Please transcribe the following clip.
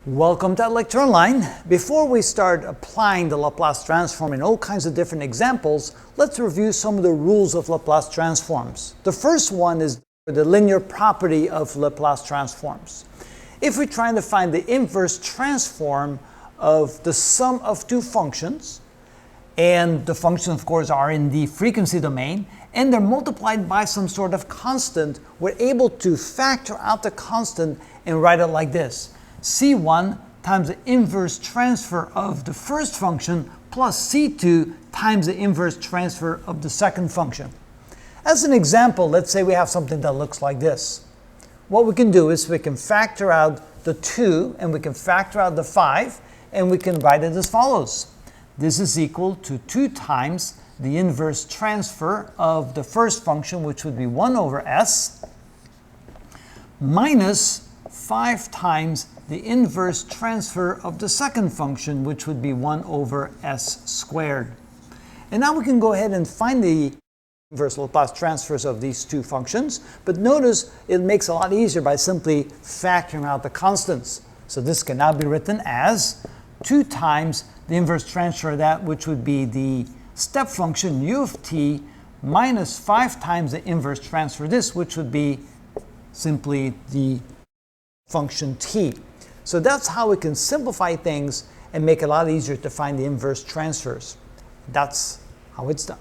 Welcome to Lecture Online. Before we start applying the Laplace transform in all kinds of different examples, let's review some of the rules of Laplace transforms. The first one is the linear property of Laplace transforms. If we're trying to find the inverse transform of the sum of two functions, and the functions of course are in the frequency domain, and they're multiplied by some sort of constant, we're able to factor out the constant and write it like this. C1 times the inverse transfer of the first function plus C2 times the inverse transfer of the second function. As an example, let's say we have something that looks like this. What we can do is we can factor out the 2 and we can factor out the 5 and we can write it as follows. This is equal to 2 times the inverse transfer of the first function, which would be 1 over s, minus 5 times the inverse transfer of the second function, which would be 1 over s squared. And now we can go ahead and find the inverse Laplace transfers of these two functions, but notice it makes it a lot easier by simply factoring out the constants. So this can now be written as 2 times the inverse transfer of that, which would be the step function u of t, minus 5 times the inverse transfer of this, which would be simply the function t. So that's how we can simplify things and make it a lot easier to find the inverse transfers. That's how it's done.